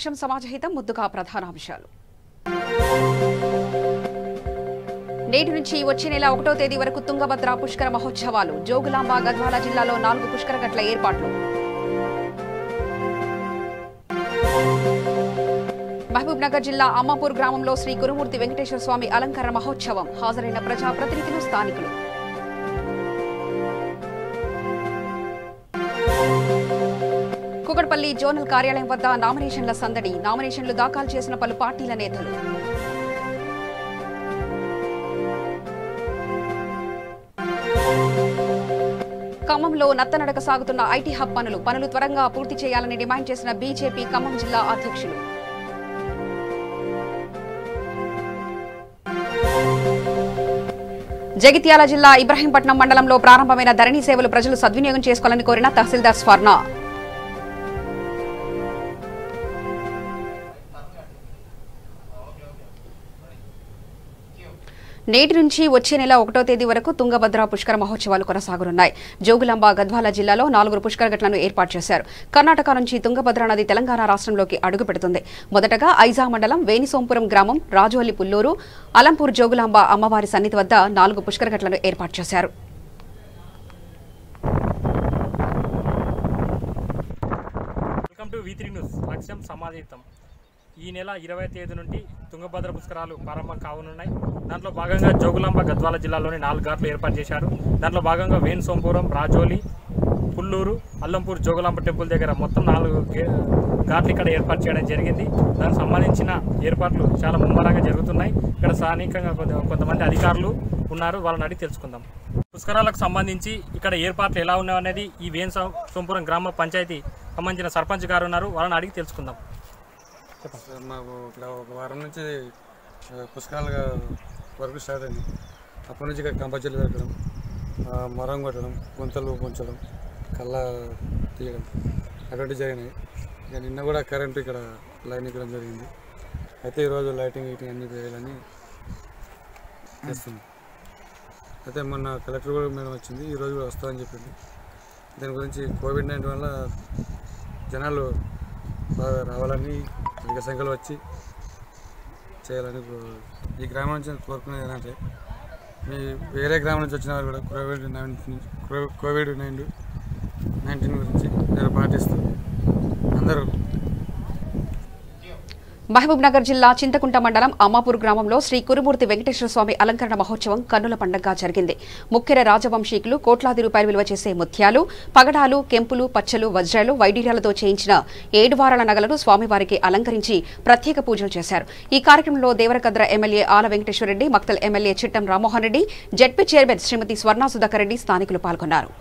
లక్ష్యం సమాజహితం ముద్దుగా ప్రధానాంశాలు. నేటి నుంచి వచ్చే నెల 1వ తేదీ వరకు తుంగభద్ర పుష్కర మహోత్సవాలు. జోగులాంబ గద్వాల జిల్లాలో 4 పుష్కర ఘట్ల ఏర్పాట్లు. మహబూబ్ నగర్ జిల్లా అమ్మాపూర్ గ్రామంలో శ్రీ కురుమూర్తి వెంకటేశ్వర స్వామి అలంకరణ మహోత్సవం. హాజరైన ప్రజాప్రతినిధులు, స్థానికులు. కూకట్పల్లి జోనల్ కార్యాలయం వద్ద నామినేషన్ల సందడి. నామినేషన్లు దాఖలు చేసిన పలు పార్టీల నేతలు. ఖమ్మంలో నత్తనడక సాగుతున్న ఐటీ హబ్ పనులు త్వరగా పూర్తి చేయాలని డిమాండ్ చేసిన బీజేపీ ఖమ్మం జిల్లా అధ్యక్షులు. జగిత్యాల జిల్లా ఇబ్రహీంపట్నం మండలంలో ప్రారంభమైన ధరణి సేవలు ప్రజలు సద్వినియోగం చేసుకోవాలని కోరిన తహసీల్దార్ స్వర్ణ. నేటి నుంచి వచ్చే నెల 1వ తేదీ వరకు తుంగభద్ర పుష్కర మహోత్సవాలు కొనసాగనున్నాయి. జోగులాంబ గద్వాల జిల్లాలో 4 పుష్కర ఘట్లను ఏర్పాటు చేశారు. కర్ణాటక నుంచి తుంగభద్ర నది తెలంగాణ రాష్ట్రంలోకి అడుగు పెడుతుంది. మొదటగా ఐజా మండలం వేణిసోంపురం గ్రామం, రాజోలి పుల్లూరు, అలంపూర్ జోగులాంబ అమ్మవారి సన్నిధి వద్ద 4 పుష్కర ఘట్లను ఏర్పాటు చేశారు. ఈ నెల 20వ తేదీ నుండి తుంగభద్ర పుష్కరాలు ప్రారంభం కానున్నాయి. దాంట్లో భాగంగా జోగులాంబ గద్వాల జిల్లాలోని 4 ఘాట్లు ఏర్పాటు చేశారు. దాంట్లో భాగంగా వేణిసోంపురం, రాజోలి, పుల్లూరు, అల్లంపూర్ జోగులాంబ టెంపుల్ దగ్గర మొత్తం 4 ఘాట్లు ఇక్కడ ఏర్పాటు చేయడం జరిగింది. దానికి సంబంధించిన ఏర్పాట్లు చాలా ముమ్మరంగా జరుగుతున్నాయి. ఇక్కడ స్థానికంగా కొంతమంది అధికారులు ఉన్నారు, వాళ్ళని అడిగి తెలుసుకుందాం. పుష్కరాలకు సంబంధించి ఇక్కడ ఏర్పాట్లు ఎలా ఉన్నాయనేది ఈ వేణిసోంపురం గ్రామ పంచాయతీ సంబంధించిన సర్పంచ్ గారు ఉన్నారు, వాళ్ళని అడిగి తెలుసుకుందాం. మాకు ఇక్కడ 1 వారం నుంచి పుష్కరాలుగా వర్క్ స్టార్ట్ అయింది. అప్పటి నుంచి ఇక్కడ కంపల్సరీ పెట్టడం, మరం కొట్టడం, గుంతలు పొంచడం, కళ్ళ తీయడం అటువంటివి జరిగినాయి. ఇక నిన్న కూడా కరెంటు ఇక్కడ లైన్ ఇవ్వడం జరిగింది. అయితే ఈరోజు లైటింగ్ అన్నీ వేయాలని చేస్తుంది. అయితే మొన్న కలెక్టర్ కూడా మేడం వచ్చింది, ఈరోజు కూడా వస్తుందని చెప్పింది. దీని గురించి కోవిడ్-19 వల్ల జనాలు బాగా రావాలని, అధిక సంఖ్యలో వచ్చి చేయాలని ఈ గ్రామం నుంచి కోరుకునేది ఏంటంటే, మీ వేరే గ్రామం నుంచి వచ్చిన వారు కూడా కోవిడ్-19 గురించి నేను పాటిస్తూ అందరూ. మహబూబ్ నగర్ జిల్లా చింతకుంట మండలం అమ్మాపూర్ గ్రామంలో శ్రీ కురుమూర్తి వెంకటేశ్వర స్వామి అలంకరణ మహోత్సవం కన్నుల పండుగగా జరిగింది. ముఖ్యర రాజవంశీకులు కోట్లాది రూపాయలు విలువ చేసే ముత్యాలు, పగడాలు, కెంపులు, పచ్చలు, వజ్రాలు, వైడూర్యాలతో చేయించిన 7 వారాల నగలను స్వామివారికి అలంకరించి ప్రత్యేక పూజలు చేశారు. ఈ కార్యక్రమంలో Devarakadra MLA Ala Venkateswara Reddy, Makthal MLA Chittam Rammohan Reddy, ZP chairman Srimathi Swarna Sudhakar Reddy స్థానికులు పాల్గొన్నారు.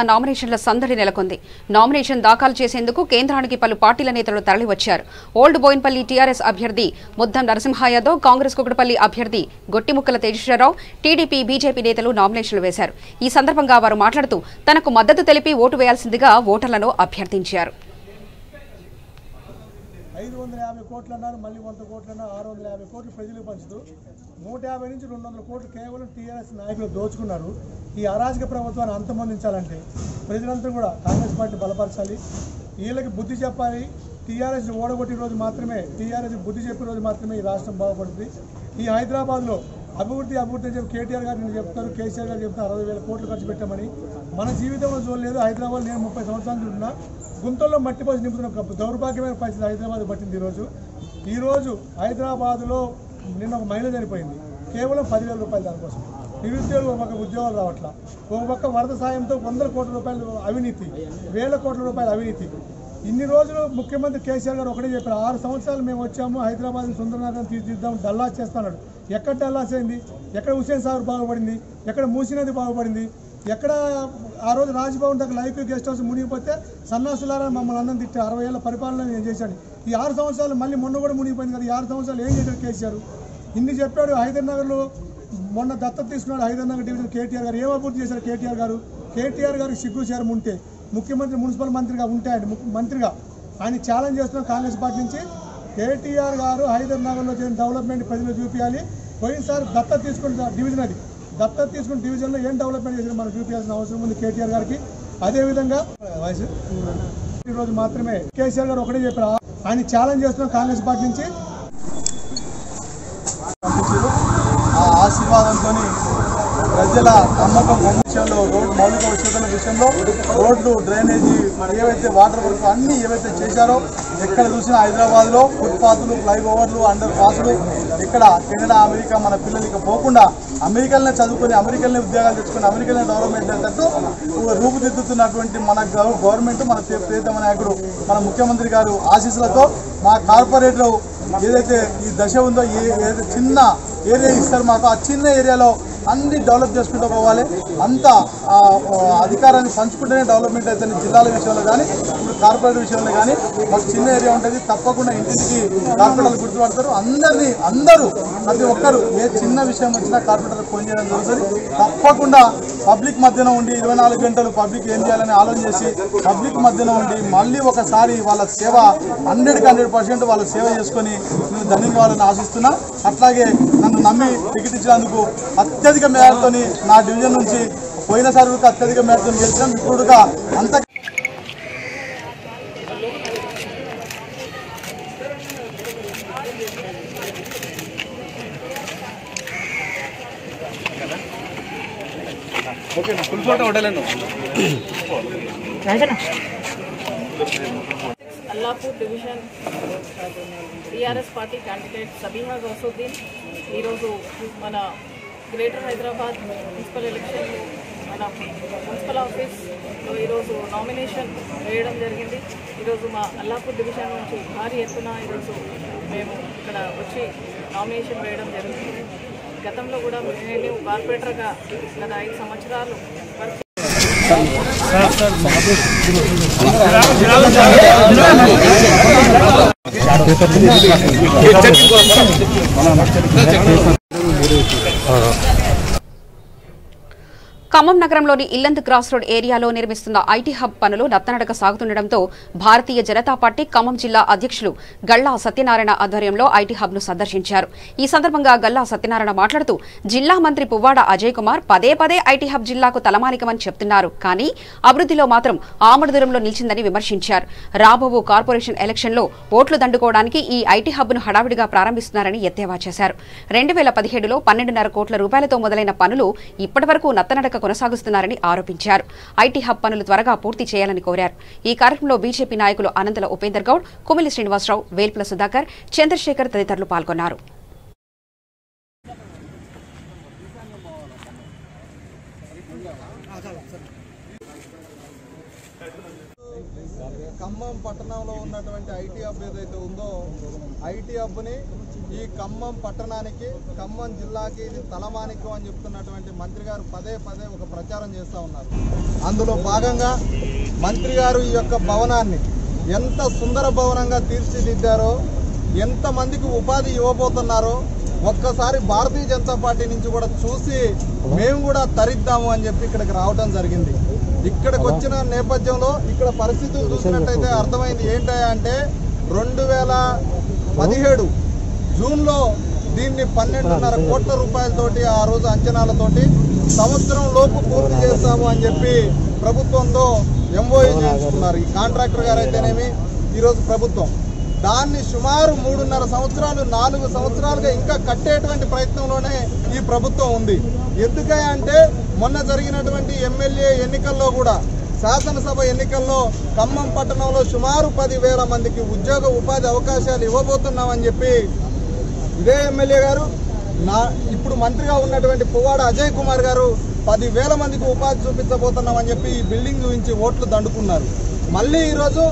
నామినేషన్ల సందడి నెలకొంది. నామినేషన్ దాఖలు చేసేందుకు కేంద్రానికి పలు పార్టీల నేతలు తరలివచ్చారు. ఓల్డ్ బోయిన్పల్లి టీఆర్ఎస్ అభ్యర్థి ముద్దం నరసింహ యాదవ్, కాంగ్రెస్ కుకటపల్లి అభ్యర్థి గొట్టిముక్కల తేజేశ్వరరావు, టీడీపీ బీజేపీ నేతలు నామినేషన్లు వేశారు. ఈ సందర్భంగా వారు మాట్లాడుతూ తనకు మద్దతు తెలిపి ఓటు వేయాల్సిందిగా ఓటర్లను అభ్యర్థించారు. 550 కోట్లు అన్నారు, మళ్ళీ 100 కోట్లు అన్నారు, 650 కోట్లు ప్రజలకు పంచుతూ 150 నుంచి 200 కోట్లు కేవలం టీఆర్ఎస్ నాయకులు దోచుకున్నారు. ఈ అరాజక ప్రభుత్వాన్ని అంతమొందించాలంటే ప్రజలంతా కూడా కాంగ్రెస్ పార్టీ బలపరచాలి, వీళ్ళకి బుద్ధి చెప్పాలి. టీఆర్ఎస్ ఓడగొట్టిన రోజు మాత్రమే, టీఆర్ఎస్ బుద్ధి చెప్పిన రోజు మాత్రమే ఈ రాష్ట్రం బాగుపడుతుంది. ఈ హైదరాబాద్లో అభివృద్ధి అని చెప్పి కేటీఆర్ గారు నేను చెప్తారు, కేసీఆర్ గారు చెప్తారు 60,000 కోట్లు ఖర్చు పెట్టామని. మన జీవితంలో చూడలేదు. హైదరాబాద్ నేను 30 సంవత్సరాలు ఉన్నా, గుంతల్లో మట్టి పోసి నింపుతున్న దౌర్భాగ్యమైన పరిస్థితి హైదరాబాద్ పట్టింది. ఈరోజు హైదరాబాద్లో నిన్న ఒక మహిళ చనిపోయింది, కేవలం 10,000 రూపాయలు దానికోసం. నిరుద్యోగులు ఒక పక్క ఉద్యోగాలు రావట్లా, ఒక పక్క వరద సాయంతో 100 కోట్ల రూపాయలు అవినీతి, 1000 కోట్ల రూపాయల అవినీతి. ఇన్ని రోజులు ముఖ్యమంత్రి కేసీఆర్ గారు ఒకటే చెప్పారు, 6 సంవత్సరాలు మేము వచ్చాము, హైదరాబాద్ని సుందరనగరం తీర్చిదిద్దాం, డల్లాస్ చేస్తున్నాడు. ఎక్కడ డల్లాస్ అయింది? ఎక్కడ హుస్సేన్ సాగర్ బాగుపడింది? ఎక్కడ మూసీ నది బాగుపడింది? ఎక్కడ ఆ రోజు రాజ్భవన్ దగ్గర లైఫ్ గెస్ట్ హౌస్ మునిగిపోతే సన్నాసులారా మమ్మల్ని అందరం తిట్టి 60 ఏళ్ల పరిపాలన నేను చేశాను. ఈ 6 సంవత్సరాలు మళ్ళీ మొన్న కూడా మునిగిపోయింది కదా. ఈ 6 సంవత్సరాలు ఏం చేశారు కేసీఆర్? ఇన్ని చెప్పాడు. హైదరాబాద్లో మొన్న దత్తత తీసుకున్నాడు హైదరాబాద్ డివిజన్ కేటీఆర్ గారు. ఏం అభివృద్ధి చేశారు కేటీఆర్ గారు? కేటీఆర్ గారికి సిగ్గుచేరం ఉంటే, ముఖ్యమంత్రి మున్సిపల్ మంత్రిగా ఉంటే, ఆయన మంత్రిగా ఆయన ఛాలెంజ్ చేస్తున్న కాంగ్రెస్ పార్టీ నుంచి కేటీఆర్ గారు హైదరాబాద్లో చేసిన డెవలప్మెంట్ ప్రజలు చూపించాలి. పోయినసారి దత్తత తీసుకున్న డివిజన్, అది దత్తత తీసుకున్న డివిజన్లో ఏం డెవలప్మెంట్ చేసినా మనం చూపించాల్సిన అవసరం ఉంది కేటీఆర్ గారికి. అదేవిధంగా ఈరోజు మాత్రమే కేసీఆర్ గారు ఒకటే చెప్పారు, ఆయన ఛాలెంజ్ చేస్తున్న కాంగ్రెస్ పార్టీ నుంచి ఆ ఆశీర్వాదంతో ప్రజల నమ్మకం విషయంలో, రోడ్డు మౌలిక వసతుల విషయంలో, రోడ్లు, డ్రైనేజీ, ఏవైతే వాటర్ వర్క్ అన్నీ ఏవైతే చేశారో, ఎక్కడ చూసినా హైదరాబాద్లో ఫుట్పాత్లు, ఫ్లైఓవర్లు, అండర్ పాసులు, ఇక్కడ కెనడా, అమెరికా మన పిల్లలకి పోకుండా అమెరికాలోనే చదువుకొని, అమెరికాలోనే ఉద్యోగాలు తెచ్చుకొని, అమెరికాలోనే డెవలప్మెంట్ చేసేటట్టు రూపుదిద్దుతున్నటువంటి మన గవర్నమెంట్, మన ప్రియతమ నాయకుడు, మన ముఖ్యమంత్రి గారు ఆశీస్సులతో మా కార్పొరేట్లు ఏదైతే ఈ దశ ఉందో, ఏదైతే చిన్న ఏరియా ఇస్తారు మాకు, ఆ చిన్న ఏరియాలో అన్ని డెవలప్ చేసుకుంటూ పోవాలి. అంత అధికారాన్ని పంచుకుంటేనే డెవలప్మెంట్ అవుతుంది. జిల్లాల విషయంలో కానీ, ఇప్పుడు కార్పొరేట్ విషయంలో కానీ మాకు చిన్న ఏరియా ఉంటుంది. తప్పకుండా ఇంటింటికి కార్పొరేటర్లు గుర్తుపడతారు. అందరూ ప్రతి ఒక్కరు ఏ చిన్న విషయం వచ్చినా కార్పొరేటర్లకు ఫోన్ చేయడం జరుగుతుంది. తప్పకుండా పబ్లిక్ మధ్యన ఉండి 24 గంటలు పబ్లిక్ ఏం చేయాలని ఆలోచన చేసి పబ్లిక్ మధ్యన ఉండి మళ్ళీ ఒకసారి వాళ్ళ సేవ 100% వాళ్ళ సేవ చేసుకొని నేను ధన్యవాదాలను ఆశిస్తున్నా. అట్లాగే నన్ను నమ్మి టికెట్ ఇచ్చినందుకు అత్యధిక మేరతో నా డివిజన్ నుంచి పోయినసారి అత్యధిక మేరతో గెలిచాం. ఇప్పుడుగా అంత Allapur division TRS party candidate Sabiha Gousuddin ఈరోజు మన గ్రేటర్ హైదరాబాద్ మున్సిపల్ ఎలక్షన్లో మన మున్సిపల్ ఆఫీస్లో ఈరోజు నామినేషన్ వేయడం జరిగింది. ఈరోజు మా అల్లాపూర్ డివిజన్ నుంచి భారీ ఎత్తున ఈరోజు మేము ఇక్కడ వచ్చి నామినేషన్ వేయడం జరుగుతుంది. గతంలో కూడా నేను కార్పొరేటర్గా గత 5 సంవత్సరాలు వర్క్ ఖమ్మం నగరంలోని ఇల్లందు క్రాస్ రోడ్ ఏరియాలో నిర్మిస్తున్న ఐటీ హబ్ పనులు నత్తనడక సాగుతుండటంతో భారతీయ జనతా పార్టీ ఖమ్మం జిల్లా అధ్యక్షులు గల్లా సత్యనారాయణ ఆధ్వర్యంలో ఐటీ హబ్ ను సందర్శించారు. ఈ సందర్భంగా గల్లా సత్యనారాయణ మాట్లాడుతూ జిల్లా మంత్రి పువ్వాడ అజయ్ కుమార్ పదే ఐటీ హబ్ జిల్లాకు తలమానికమని చెప్తున్నారు, కానీ అభివృద్ధిలో మాత్రం ఆమడ దూరంలో నిలిచిందని విమర్శించారు. రాబోవు కార్పొరేషన్ ఎలక్షన్లో ఓట్లు దండుకోవడానికి ఈ ఐటీ హబ్ ను హడావిడిగా ప్రారంభిస్తున్నారని ఎద్దేవా చేశారు. 2017లో 12.5 కోట్ల రూపాయలతో మొదలైన పనులు ఇప్పటివరకు నత్తనడక కొనసాగుతున్నారని ఆరోపించారు. ఐటీ హబ్ పనులు త్వరగా పూర్తి చేయాలని కోరారు. ఈ కార్యక్రమంలో బీజేపీ నాయకులు అనంతల ఉపేందర్ గౌడ్, కుమిలి శ్రీనివాసరావు, వేల్పుల సుధాకర్, చంద్రశేఖర్ తదితరులు పాల్గొన్నారు. ఖమ్మం పట్టణంలో ఉన్నటువంటి ఐటీ హబ్ ఏదైతే ఉందో ఐటీ హబ్ని ఈ ఖమ్మం పట్టణానికి ఖమ్మం జిల్లాకి ఇది తలమానికం అని చెప్తున్నటువంటి మంత్రి గారు పదే పదే ఒక ప్రచారం చేస్తూ ఉన్నారు. అందులో భాగంగా మంత్రి గారు ఈ యొక్క భవనాన్ని ఎంత సుందర భవనంగా తీర్చిదిద్దారో, ఎంతమందికి ఉపాధి ఇవ్వబోతున్నారో ఒక్కసారి భారతీయ జనతా పార్టీ నుంచి కూడా చూసి మేము కూడా తరిద్దాము అని చెప్పి ఇక్కడికి రావడం జరిగింది. ఇక్కడికి వచ్చిన నేపథ్యంలో ఇక్కడ పరిస్థితులు చూసినట్టయితే అర్థమైంది ఏంటంటే 2017 జూన్లో దీన్ని 12.5 కోట్ల రూపాయలతోటి ఆ రోజు అంచనాలతోటి సంవత్సరం లోపు పూర్తి చేస్తాము అని చెప్పి ప్రభుత్వంతో ఎంఓయూ చేయించుకున్నారు. ఈ కాంట్రాక్టర్ గారు అయితేనేమి ఈరోజు ప్రభుత్వం దాన్ని సుమారు 3.5 సంవత్సరాలు 4 సంవత్సరాలుగా ఇంకా కట్టేటువంటి ప్రయత్నంలోనే ఈ ప్రభుత్వం ఉంది. ఎందుకంటే మొన్న జరిగినటువంటి ఎమ్మెల్యే ఎన్నికల్లో కూడా శాసనసభ ఎన్నికల్లో ఖమ్మం పట్టణంలో సుమారు 10,000 మందికి ఉపాధి అవకాశాలు ఇవ్వబోతున్నామని చెప్పి ఇదే ఎమ్మెల్యే గారు ఇప్పుడు మంత్రిగా ఉన్నటువంటి పువ్వాడ అజయ్ కుమార్ గారు 10,000 మందికి ఉపాధి చూపించబోతున్నామని చెప్పి ఈ బిల్డింగ్ గురించి ఓట్లు దండుకున్నారు. మళ్ళీ ఈరోజు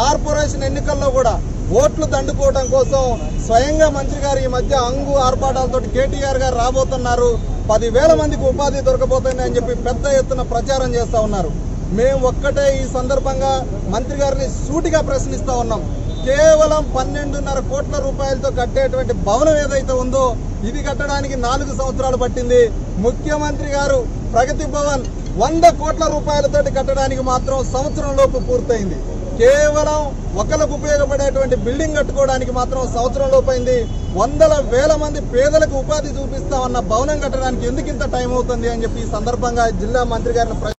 కార్పొరేషన్ ఎన్నికల్లో కూడా ఓట్లు దండుకోవడం కోసం స్వయంగా మంత్రి గారు ఈ మధ్య అంగు ఆర్పాటాలతో కేటీఆర్ గారు రాబోతున్నారు, 10,000 మందికి ఉపాధి దొరకబోతుంది అని చెప్పి పెద్ద ఎత్తున ప్రచారం చేస్తూ ఉన్నారు. మేము ఒక్కటే ఈ సందర్భంగా మంత్రి గారిని సూటిగా ప్రశ్నిస్తూ ఉన్నాం. కేవలం 12.5 కోట్ల రూపాయలతో కట్టేటువంటి భవనం ఏదైతే ఉందో ఇది కట్టడానికి 4 సంవత్సరాలు పట్టింది. ముఖ్యమంత్రి గారు ప్రగతి భవన్ 100 కోట్ల రూపాయలతోటి కట్టడానికి మాత్రం సంవత్సరం లోపు పూర్తయింది. కేవలం ఒకరికి ఉపయోగపడేటువంటి బిల్డింగ్ కట్టుకోవడానికి మాత్రం సంవత్సరం లోపైంది. 100,000 మంది పేదలకు ఉపాధి చూపిస్తామన్న భవనం కట్టడానికి ఎందుకు ఇంత టైం అవుతుంది అని చెప్పి ఈ సందర్భంగా జిల్లా మంత్రి గారిని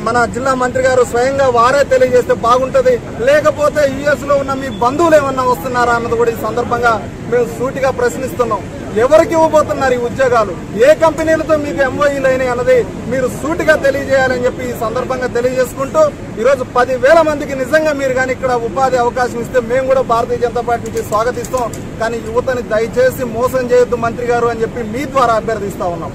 మన జిల్లా మంత్రి గారు స్వయంగా వారే తెలియజేస్తే బాగుంటది. లేకపోతే యుఎస్ లో ఉన్న మీ బంధువులు ఏమన్నా వస్తున్నారా అన్నది కూడా ఈ సందర్భంగా మేము సూటిగా ప్రశ్నిస్తున్నాం. ఎవరికి ఇవ్వబోతున్నారు ఈ ఉద్యోగాలు, ఏ కంపెనీలతో మీకు ఎంఓఈలు అయినాయి అన్నది మీరు సూటిగా తెలియజేయాలని చెప్పి ఈ సందర్భంగా తెలియజేసుకుంటూ ఈరోజు 10,000 మందికి నిజంగా మీరు కానీ ఇక్కడ ఉపాధి అవకాశం ఇస్తే మేము కూడా భారతీయ జనతా పార్టీ నుంచి స్వాగతిస్తాం. కానీ యువతని దయచేసి మోసం చేయొద్దు మంత్రి గారు అని చెప్పి మీ ద్వారా అభ్యర్థిస్తా ఉన్నాం.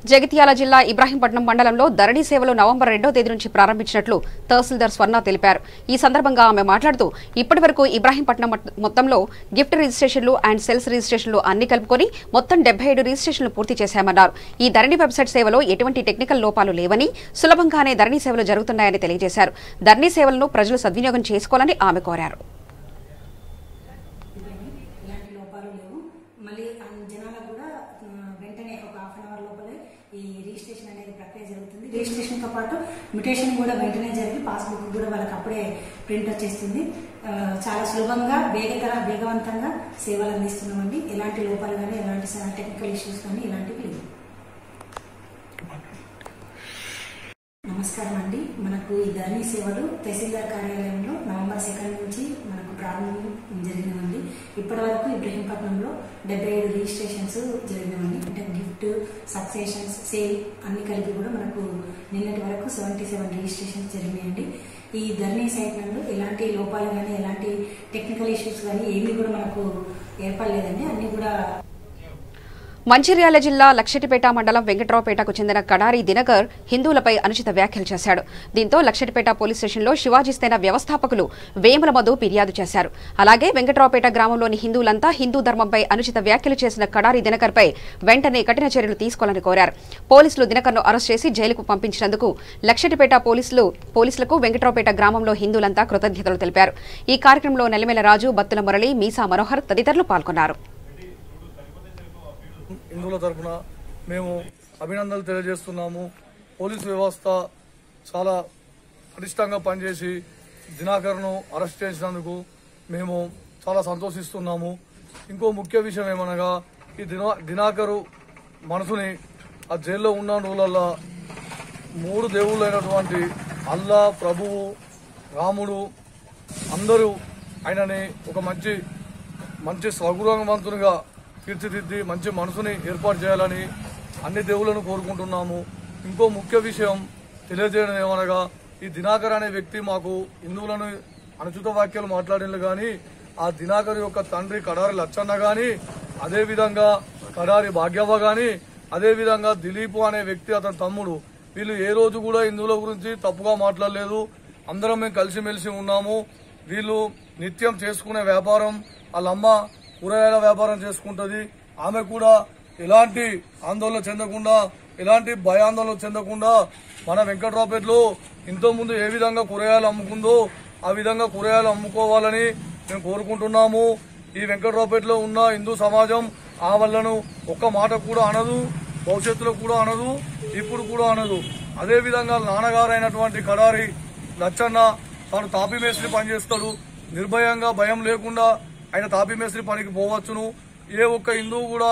జగిత్యాల జిల్లా ఇబ్రాహీంపట్నం మండలంలో ధరణి సేవలు నవంబర్ 2వ తేదీ నుంచి ప్రారంభించినట్లు తహసీల్దార్ స్వర్ణ తెలిపారు. ఈ సందర్భంగా ఆమె మాట్లాడుతూ ఇప్పటి వరకు ఇబ్రాహీంపట్నం మొత్తంలో గిఫ్ట్ రిజిస్ట్రేషన్లు అండ్ సెల్స్ రిజిస్ట్రేషన్లు అన్ని కలుపుకొని మొత్తం 77 రిజిస్ట్రేషన్లు పూర్తి చేశామన్నారు. ఈ ధరణి వెబ్సైట్ సేవలో ఎటువంటి టెక్నికల్ లోపాలు లేవని, సులభంగానే ధరణి సేవలు జరుగుతున్నాయని తెలియజేశారు. ధరణి సేవలను ప్రజలు సద్వినియోగం చేసుకోవాలని ఆమె కోరారు. రిజిస్ట్రేషన్ తో పాటు మ్యూటేషన్ కూడా వెంటనే జరిగి పాస్బుక్ కూడా వాళ్ళకి అప్పుడే ప్రింట్ వచ్చేస్తుంది. చాలా సులభంగా వేగవంతంగా సేవలు అందిస్తున్నామండి. ఎలాంటి లోపాలు కానీ ఎలాంటి టెక్నికల్ ఇష్యూస్ కానీ ఇలాంటివి లేవు. నమస్కారం అండి. మనకు ఈ ధరణి సేవలు తహసీల్దార్ కార్యాలయంలో నవంబర్ 2 నుంచి మనకు ప్రారంభం జరిగినవండి. ఇప్పటి వరకు ఇబ్రహీంపట్నంలో 77 రిజిస్ట్రేషన్స్ జరిగినవండి. అంటే గిఫ్ట్, సక్సెషన్స్, సేల్ అన్ని కలిపి కూడా మనకు నిన్నటి వరకు 77 రిజిస్ట్రేషన్స్ జరిగినాయండి. ఈ ధరణి సైట్ నందు ఎలాంటి లోపాలు కానీ ఎలాంటి టెక్నికల్ ఇష్యూస్ కానీ ఏమీ కూడా మనకు ఏర్పడలేదండి. అన్ని కూడా మంచిర్యాల జిల్లా లక్షటిపేట మండలం వెంకట్రావుపేటకు చెందిన కడారి దినకర్ హిందువులపై అనుచిత వ్యాఖ్యలు చేశాడు. దీంతో లక్షటిపేట పోలీస్ స్టేషన్లో శివాజీ సేన వ్యవస్థాపకులు వేముల మధు ఫిర్యాదు చేశారు. అలాగే వెంకట్రావుపేట గ్రామంలోని హిందువులంతా హిందూ ధర్మంపై అనుచిత వ్యాఖ్యలు చేసిన కడారి దినకర్పై వెంటనే కఠిన చర్యలు తీసుకోవాలని కోరారు. పోలీసులు దినకర్ను అరెస్ట్ చేసి జైలుకు పంపించినందుకు లక్షటిపేట పోలీసులకు వెంకట్రావుపేట గ్రామంలో హిందువులంతా కృతజ్ఞతలు తెలిపారు. ఈ కార్యక్రమంలో నెల్లిమేల రాజు, బత్తుల మురళి, మీసా మనోహర్ తదితరులు పాల్గొన్నారు. హిందువుల తరఫున మేము అభినందనలు తెలియజేస్తున్నాము. పోలీసు వ్యవస్థ చాలా పటిష్టంగా పనిచేసి దినాకర్ను అరెస్ట్ చేసినందుకు మేము చాలా సంతోషిస్తున్నాము. ఇంకో ముఖ్య విషయం ఏమనగా ఈ దినాకరు మనసుని ఆ జైల్లో ఉన్న రోజులలో 3 దేవుళ్ళైనటువంటి అల్లా, ప్రభువు, రాముడు అందరూ ఆయనని ఒక మంచి సౌగుణవంతునిగా తీర్చిదిద్ది మంచి మనసుని ఏర్పాటు చేయాలని అన్ని దేవుళ్లను కోరుకుంటున్నాము. ఇంకో ముఖ్య విషయం తెలియజేయడం ఏమనగా ఈ దినాకర్ అనే వ్యక్తి మాకు హిందువులను అనుచిత వ్యాఖ్యలు మాట్లాడినట్లు గాని ఆ దినాకర్ యొక్క తండ్రి కడారి లచ్చన్న గాని అదేవిధంగా కడారి భాగ్యవ్వ గాని, అదేవిధంగా దిలీప్ అనే వ్యక్తి అతని తమ్ముడు, వీళ్ళు ఏ రోజు కూడా హిందువుల గురించి తప్పుగా మాట్లాడలేదు. అందరం మేము కలిసిమెలిసి ఉన్నాము. వీళ్ళు నిత్యం చేసుకునే వ్యాపారం, వాళ్ళమ్మ కూరగాయల వ్యాపారం చేసుకుంటది. ఆమె కూడా ఎలాంటి ఆందోళన చెందకుండా, ఎలాంటి భయాందోళన చెందకుండా మన వెంకట్రావుపేటలో ఇంతకు ముందు ఏ విధంగా కూరగాయలు అమ్ముకుందో ఆ విధంగా కూరగాయలు అమ్ముకోవాలని మేము కోరుకుంటున్నాము. ఈ వెంకట్రావుపేటలో ఉన్న హిందూ సమాజం ఆ వల్లను ఒక్క మాట కూడా అనదు, భవిష్యత్తులో కూడా అనదు, ఇప్పుడు కూడా అనదు. అదేవిధంగా నాన్నగారైనటువంటి కడారి లచ్చన్న తాను తాపీ మేస్త్రి పనిచేస్తాడు. నిర్భయంగా భయం లేకుండా ఆయన తాపీ మేస్త్రి పనికి పోవచ్చును. ఏ ఒక్క హిందువు కూడా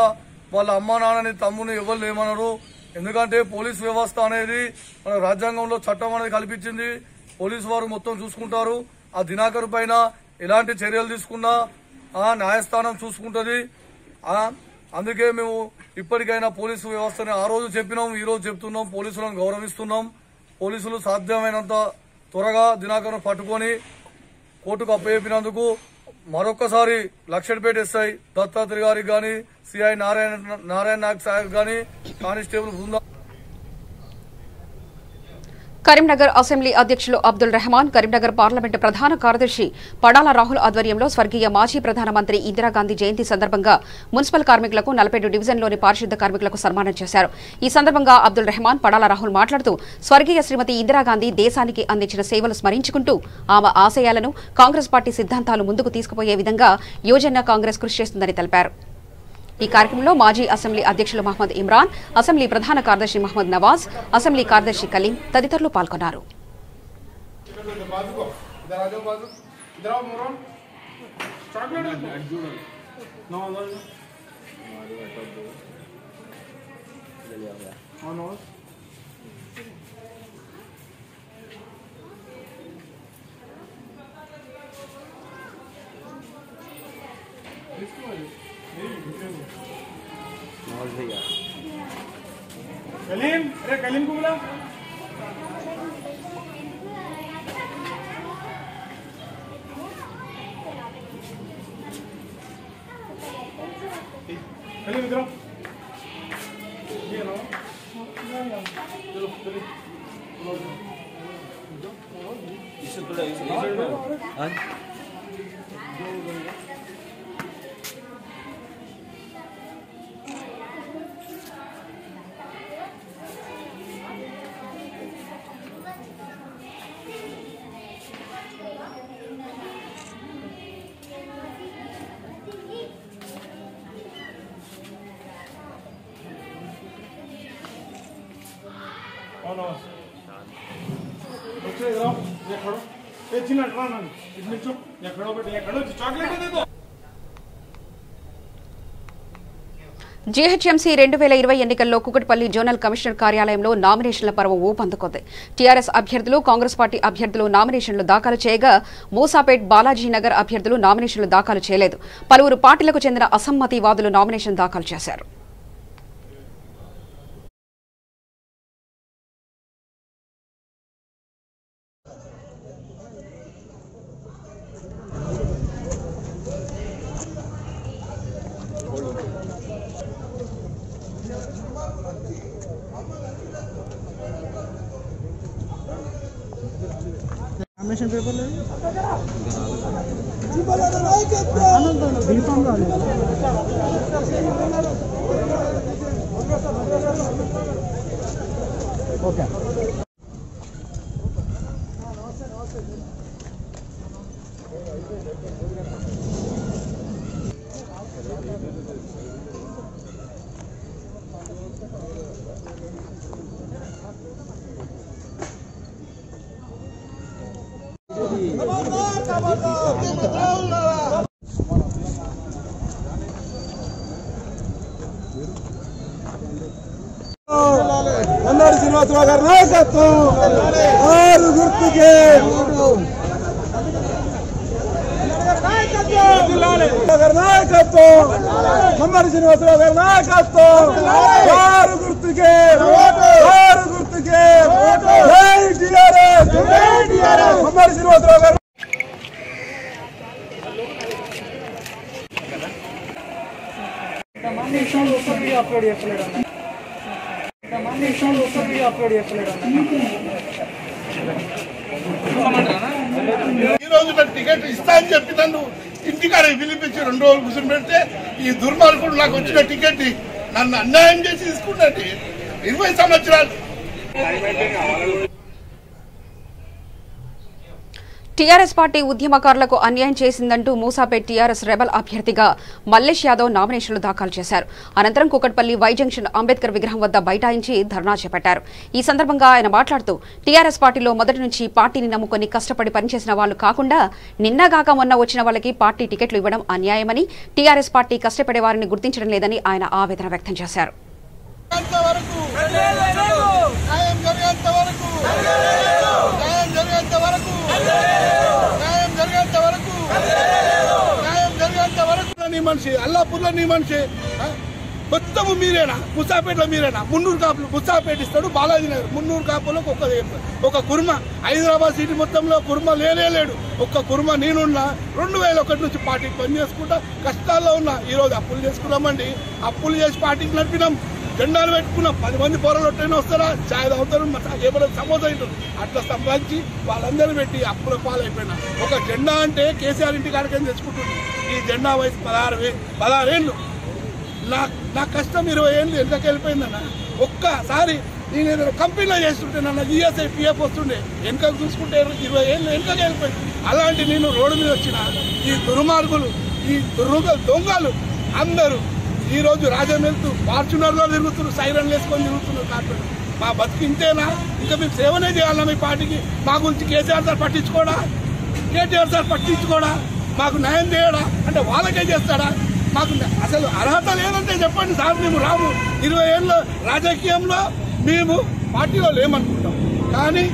వాళ్ళ అమ్మ నాన్నని తమ్ముని ఎవరు లేమనరు. ఎందుకంటే పోలీస్ వ్యవస్థ అనేది మన రాజ్యాంగంలో చట్టం అనేది కల్పించింది. పోలీసు వారు మొత్తం చూసుకుంటారు. ఆ దినాకర్ పైన ఎలాంటి చర్యలు తీసుకున్నా న్యాయస్థానం చూసుకుంటది. అందుకే మేము ఇప్పటికైనా పోలీసు వ్యవస్థని ఆ రోజు చెప్పినాం, ఈ రోజు చెప్తున్నాం. పోలీసులను గౌరవిస్తున్నాం. పోలీసులు సాధ్యమైనంత త్వరగా దినాకర్ పట్టుకొని కోర్టుకు అప్పచెప్పినందుకు మరొక్కసారి లక్షడ్పేట ఎస్ఐ దత్తాత్రి గారికి గాని, సిఐ నారాయణ నాయక్ సార్ గాని, కానిస్టేబుల్ బృందం. కరీంనగర్ అసెంబ్లీ అధ్యక్షులు అబ్దుల్ రెహమాన్, కరీంనగర్ పార్లమెంటు ప్రధాన కార్యదర్శి పడాల రాహుల్ ఆధ్వర్యంలో స్వర్గీయ మాజీ ప్రధానమంత్రి ఇందిరాగాంధీ జయంతి సందర్భంగా మున్సిపల్ కార్మికులకు 47 డివిజన్లోని పారిశుద్ధ్య కార్మికులకు సన్మానం చేశారు. ఈ సందర్భంగా అబ్దుల్ రెహమాన్, పడాల రాహుల్ మాట్లాడుతూ స్వర్గీయ శ్రీమతి ఇందిరాగాంధీ దేశానికి అందించిన సేవలు స్మరించుకుంటూ ఆమె ఆశయాలను, కాంగ్రెస్ పార్టీ సిద్ధాంతాలు ముందుకు తీసుకుపోయే విధంగా యువజన కాంగ్రెస్ కృషి చేస్తుందని తెలిపారు. ఈ కార్యక్రమంలో మాజీ అసెంబ్లీ అధ్యక్షులు మహమ్మద్ ఇమ్రాన్, అసెంబ్లీ ప్రధాన కార్యదర్శి మహమ్మద్ నవాజ్, అసెంబ్లీ కార్యదర్శి కలీం తదితరులు పాల్గొన్నారు. कलीम, अरे कलीम को बुला। कलीम इधर आओ। ये ना। चलो कलीम। इसे थोड़ा हाँ। జీహెచ్ఎంసీ 2020 ఎన్నికల్లో కూకట్పల్లి జోనల్ కమిషనర్ కార్యాలయంలో నామినేషన్ల పర్వం ఊపందుకుంది. టీఆర్ఎస్ అభ్యర్థులు, కాంగ్రెస్ పార్టీ అభ్యర్థులు నామినేషన్లు దాఖలు చేయగా మూసాపేట్, బాలాజీనగర్ అభ్యర్థులు నామినేషన్లు దాఖలు చేయలేదు. పలువురు పార్టీలకు చెందిన అసమ్మతివాదులు నామినేషన్ దాఖలు చేశారు. నామినేషన్ పేపర్లు ఓకే. బండారు శ్రీనివాసరావు గారి నాయకత్వం, ఆరు గుర్తుకే నాయకత్వం, బండారు శ్రీనివాసరావు గారి నాయకత్వం, ఆరు గుర్తుకే, ఆరు గుర్తుకే, జై టీఆర్ఎస్, బండారు శ్రీనివాసరావు గారు. ఈ రోజు టికెట్ ఇస్తా అని చెప్పి నన్ను ఇంటికాడ పిలిపించి 2 రోజులు కూర్చొని పెడితే ఈ దుర్మార్గుడు నాకు వచ్చిన టికెట్ నన్ను అన్యాయం చేసి తీసుకున్నట్టు 20 సంవత్సరాలు. టీఆర్ఎస్ పార్టీ ఉద్యమకారులకు అన్యాయం చేసిందంటూ మూసాపేట్ టీఆర్ఎస్ రెబల్ అభ్యర్థిగా మల్లేష్ యాదవ్ నామినేషన్లు దాఖలు చేశారు. అనంతరం కూకట్పల్లి వై జంక్షన్ అంబేద్కర్ విగ్రహం వద్ద బైఠాయించి ధర్నా చేపట్టారు. ఈ సందర్భంగా ఆయన మాట్లాడుతూ టీఆర్ఎస్ పార్టీలో మొదటి నుంచి పార్టీని నమ్ముకొని కష్టపడి పనిచేసిన వాళ్లు కాకుండా నిన్నగాక మొన్న వచ్చిన వాళ్ళకి పార్టీ టికెట్లు ఇవ్వడం అన్యాయమని, టీఆర్ఎస్ పార్టీ కష్టపడే వారిని గుర్తించడం లేదని ఆయన ఆవేదన వ్యక్తం చేశారు. మనిషి అల్లాపూర్లో నీ మనిషి మొత్తము మీరేనా? ముసాపేటలో మీరేనా? 300 కాపులు ముసాపేట ఇస్తాడు, బాలాజీ నగర్ 300 కాపులకు ఒక కుర్మ. హైదరాబాద్ సిటీ మొత్తంలో కుర్మ లేనేలేడు. ఒక్క కుర్మ నేనున్నా 2001 నుంచి పార్టీకి పని చేసుకుంటా కష్టాల్లో ఉన్నా. ఈరోజు అప్పులు చేసుకున్నామండి. అప్పులు చేసి పార్టీకి నడిపినాం. జెండాలు పెట్టుకున్నాం. 10 మంది పోరాలు ఒట్టైనా వస్తారా? ఛాయ్ తాగుతారు, ఏమైనా సమోసా తింటారు. అట్లా సంపాదించి వాళ్ళందరూ పెట్టి అప్పుల పాలైపోయినా. ఒక జెండా అంటే కేసీఆర్ ఇంటి కాడికని తెచ్చుకుంటుంది. ఈ జెండా వయసు 16 ఏళ్ళు. నా కష్టం 20 ఏళ్ళు ఎంతకు వెళ్ళిపోయిందన్న. ఒక్కసారి నేను ఏదైనా కంపెనీలో చేస్తుంటే నన్ను ఈఎస్ఐ పిఎఫ్ వస్తుండే, వెనకకు చూసుకుంటే 20 ఏళ్ళు వెనకకి వెళ్ళిపోయింది. అలాంటి నేను రోడ్డు మీద వచ్చిన ఈ దుర్మార్గులు, ఈ దొంగలు అందరూ ఈరోజు రాజ్యం వెళ్తూ ఫార్చునర్లో తిరుగుతున్నారు, సైరన్ వేసుకొని తిరుగుతున్నారు. కార్పొరేట్ మా బతికింతేనా? ఇంకా మేము సేవనే చేయాలా మీ పార్టీకి? మా గురించి కేసీఆర్ సార్ పట్టించుకోడా? కేటీఆర్ సార్ పట్టించుకోడా? మాకు న్యాయం చేయడా? అంటే వాళ్ళకే చేస్తాడా? మాకు అసలు అర్హత లేదంటే చెప్పండి సార్. మేము రాము. 20 ఏళ్ళ రాజకీయంలో మేము పార్టీలో లేమనుకుంటాం. కానీ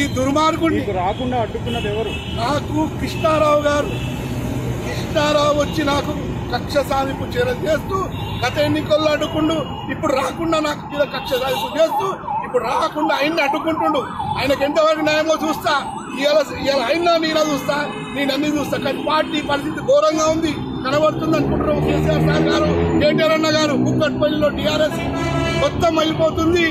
ఈ దుర్మార్గుడిని రాకుండా అడ్డుకున్నది ఎవరు? నాకు కృష్ణారావు గారు. కృష్ణారావు వచ్చి నాకు కక్ష సాధింపు చర్యలు చేస్తూ గత ఎన్నికల్లో అడ్డుకుండు. ఇప్పుడు రాకుండా నాకు మీద కక్ష సాధింపు చేస్తూ ఇప్పుడు రాకుండా ఆయన్ని అడ్డుకుంటుండు. ఆయనకు ఎంతవరకు న్యాయమో చూస్తా. ఇవాళ అయినా నేనే చూస్తా, నేను అన్ని చూస్తా. కానీ పార్టీ పరిస్థితి ఘోరంగా ఉంది, కనబడుతుంది అనుకుంటున్నాం. కేసీఆర్ సార్ గారు, కేటీఆర్ అన్న గారు కూకట్పల్లిలో టీఆర్ఎస్ మొత్తం వెళ్ళిపోతుంది.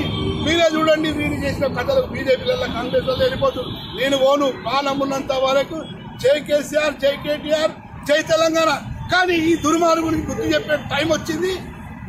మీరే చూడండి, వీరు చేసిన కథలకు బీజేపీలలో కాంగ్రెస్ లో వెళ్ళిపోతుంది. నేను పోను. మా నమ్మున్నంత వరకు జై కేసీఆర్, జై కేటీఆర్, జై తెలంగాణ. కానీ ఈ దుర్మార్గునికి బుద్ధి చెప్పే టైం వచ్చింది.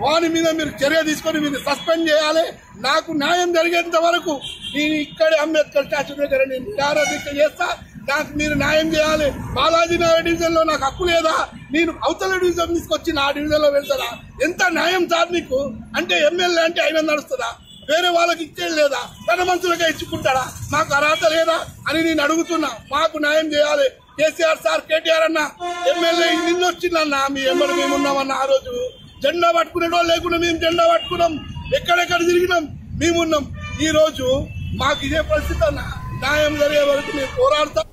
వాని మీద మీరు చర్య తీసుకొని మీరు సస్పెండ్ చేయాలి. నాకు న్యాయం జరిగేంత వరకు నేను ఇక్కడే అంబేద్కర్ స్టాచ్యూ దగ్గర నేను నిరాదీక్ష చేస్తా. నాకు మీరు న్యాయం చేయాలి. బాలాజీ నగర్ డివిజన్ లో నాకు హక్కు లేదా? నేను అవతల డివిజన్ తీసుకొచ్చి నా డివిజన్ లో వెళ్తారా? ఎంత న్యాయం సార్ మీకు? అంటే ఎమ్మెల్యే అంటే అయినా నడుస్తుందా? వేరే వాళ్ళకి ఇచ్చేది లేదా? తన మనుషులకే ఇచ్చుకుంటాడా? మాకు అర్హత లేదా అని నేను అడుగుతున్నా. మాకు న్యాయం చేయాలి. కేసీఆర్ సార్, కేటీఆర్ అన్న ఎమ్మెల్యే నిన్న వచ్చిందన్న, మీ ఎమ్మెల్యే మేము ఉన్నామన్న. ఆ రోజు జెండా పట్టుకునేటో లేకుండా మేము జెండా పట్టుకున్నాం. ఎక్కడెక్కడ తిరిగినాం మేమున్నాం. ఈ రోజు మాకు ఇదే పరిస్థితి అన్న. న్యాయం జరిగే వరకు మేము పోరాడతాం.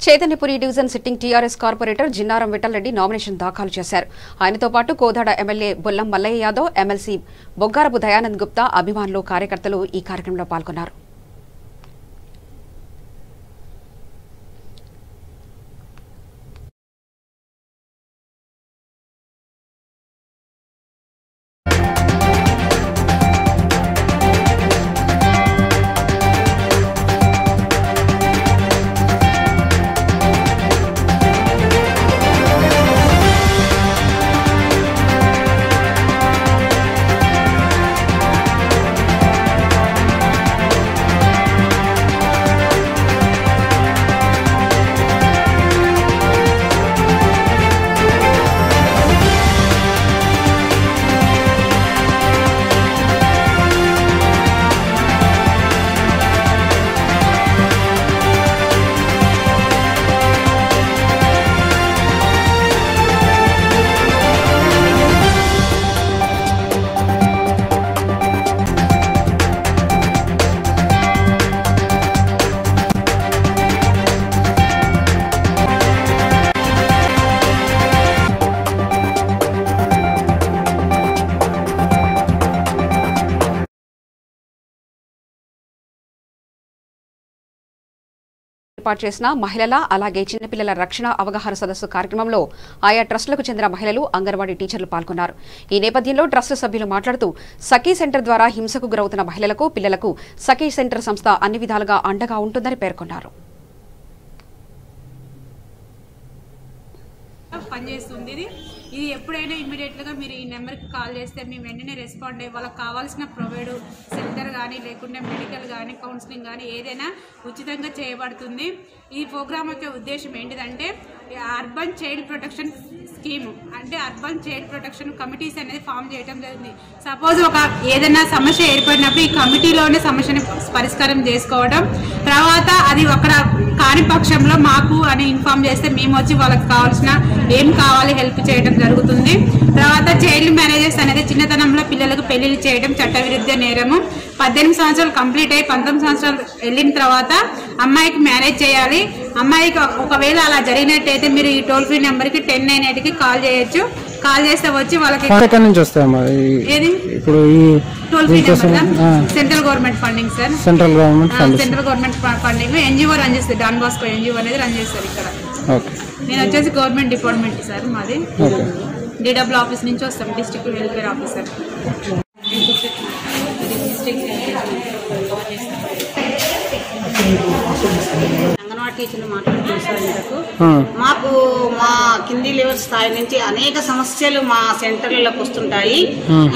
Chaitanyapuri division sitting TRS corporator Jinnaram Vittal Reddy nomination దాఖలు చేశారు. ఆయనతో పాటు కోదాడ ఎమ్మెల్యే బొల్లం మల్లయ్య యాదవ్, ఎమ్మెల్సీ బొగ్గారపు దయానంద్ గుప్తా, అభిమానులు, కార్యకర్తలు ఈ కార్యక్రమంలో పాల్గొన్నారు. ఏర్పాటు చేసిన మహిళల అలాగే చిన్నపిల్లల రక్షణ అవగాహన సదస్సు కార్యక్రమంలో ఆయా ట్రస్టులకు చెందిన మహిళలు అంగన్వాడీ టీచర్లు పాల్గొన్నారు. ఈ నేపథ్యంలో ట్రస్టు సభ్యులు మాట్లాడుతూ సఖీ సెంటర్ ద్వారా హింసకు గురవుతున్న మహిళలకు పిల్లలకు సఖీ సెంటర్ సంస్థ అన్ని విధాలుగా అండగా ఉంటుందని పేర్కొన్నారు. పనిచేస్తుంది ఇది ఎప్పుడైనా ఇమ్మీడియట్గా మీరు ఈ నెంబర్కి కాల్ చేస్తే మేము వెంటనే రెస్పాండ్ అయ్యి వాళ్ళకి కావాల్సిన ప్రొవైడ్ సెంటర్ కానీ లేకుంటే మెడికల్ కానీ కౌన్సిలింగ్ కానీ ఏదైనా ఉచితంగా చేయబడుతుంది. ఈ ప్రోగ్రామ్ యొక్క ఉద్దేశం ఏంటిదంటే అర్బన్ చైల్డ్ ప్రొటెక్షన్ స్కీమ్ అంటే అర్బన్ చైల్డ్ ప్రొటెక్షన్ కమిటీస్ అనేది ఫామ్ చేయడం జరిగింది. సపోజ్ ఒక ఏదైనా సమస్య ఏర్పడినప్పుడు ఈ కమిటీలోనే సమస్యని పరిష్కారం చేసుకోవడం, తర్వాత అది అక్కడ కాని పక్షంలో మాకు అని ఇన్ఫార్మ్ చేస్తే మేము వచ్చి వాళ్ళకి కావాల్సిన ఏం కావాలి హెల్ప్ చేయడం జరుగుతుంది. తర్వాత చైల్డ్ మ్యారేజెస్ అనేది చిన్నతనంలో పిల్లలకు పెళ్లిళ్ళు చేయడం చట్టవిరుద్ధ నేరము. 18 సంవత్సరాలు కంప్లీట్ అయ్యి 19 సంవత్సరాలు వెళ్ళిన తర్వాత అమ్మాయికి మ్యారేజ్ చేయాలి. అమ్మాయికి ఒకవేళ అలా జరిగినట్టయితే మీరు ఈ టోల్ ఫ్రీ నెంబర్కి 1098కి కాల్ చేయొచ్చు. కాల్ చేస్తే వచ్చి వాళ్ళకి ఇప్పుడు ఈ toll free number central government funding sir, central government funding NGO run చేస్తుంది. డాన్ బాస్కో ఎన్జిఓ అనేది రన్ చేస్తారు ఇక్కడ. నేను వచ్చేసి గవర్నమెంట్ డిపార్ట్మెంట్ సార్, మాది డిడబ్ల్యూ ఆఫీస్ నుంచి వస్తాం, డిస్ట్రిక్ట్ వెల్ఫేర్ ఆఫీసర్. అంగన్వాడీ టీచర్లు మాట్లాడుతున్నారు. మాకు మా కింది లెవెల్ స్థాయి నుంచి అనేక సమస్యలు మా సెంటర్లకు వస్తుంటాయి.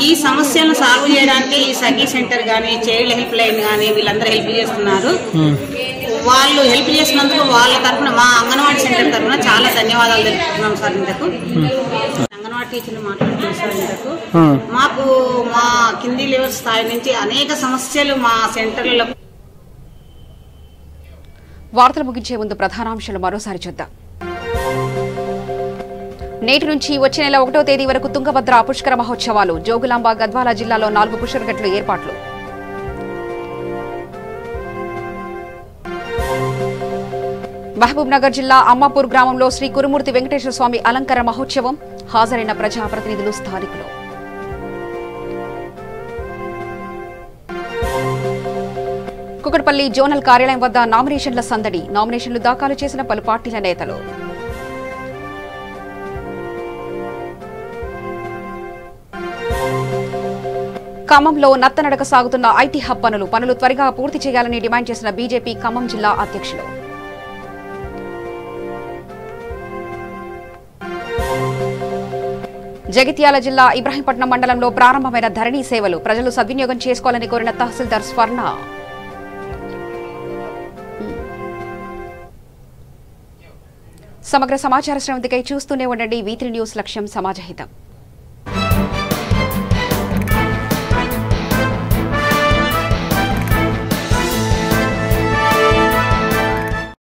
ఈ సమస్యలను సాల్వ్ చేయడానికి ఈ సఖీ సెంటర్ కానీ చైల్డ్ హెల్ప్ లైన్ కానీ వీళ్ళందరూ హెల్ప్ చేస్తున్నారు. వాళ్ళు హెల్ప్ చేసినందుకు వాళ్ళ తరఫున మా అంగన్వాడీ సెంటర్ తరఫున చాలా ధన్యవాదాలు తెలుపుతున్నాం సార్. ఇంతకు అంగన్వాడీ టీచర్లు మాట్లాడుతున్నారు. మాకు మా కింది లెవెల్ స్థాయి నుంచి అనేక సమస్యలు మా సెంటర్లకు. వార్తలు ముగించే ముందు ప్రధానాంశాలు మరోసారి చూద్దాం. నేటి నుంచి వచ్చే నెల 1వ తేదీ వరకు తుంగభద్ర పుష్కర మహోత్సవాలు. జోగులాంబ గద్వాల జిల్లాలో 4 పుష్కరఘట్లు ఏర్పాట్లు. మహబూబ్ నగర్ జిల్లా అమ్మాపూర్ గ్రామంలో శ్రీ కురుమూర్తి వెంకటేశ్వర స్వామి అలంకరణ మహోత్సవం. హాజరైన ప్రజాప్రతినిధులు, స్థానికులు. కుకట్పల్లి జోనల్ కార్యాలయం వద్ద నామినేషన్ల సందడి. నామినేషన్లు దాఖలు చేసిన పలు పార్టీల నేతలు. ఖమ్మంలో నత్తనడక సాగుతున్న ఐటీ హబ్ పనులు త్వరగా పూర్తి చేయాలని డిమాండ్ చేసిన బీజేపీ ఖమ్మం జిల్లా అధ్యక్షులు. జగిత్యాల జిల్లా ఇబ్రహీంపట్నం మండలంలో ప్రారంభమైన ధరణి సేవలు. ప్రజలు సద్వినియోగం చేసుకోవాలని కోరిన తహసీల్దార్ స్వర్ణ. సమగ్ర సమాచార శ్రవంతికై చూస్తూనే ఉండండి. V3 న్యూస్, లక్ష్యం సమాజహితం.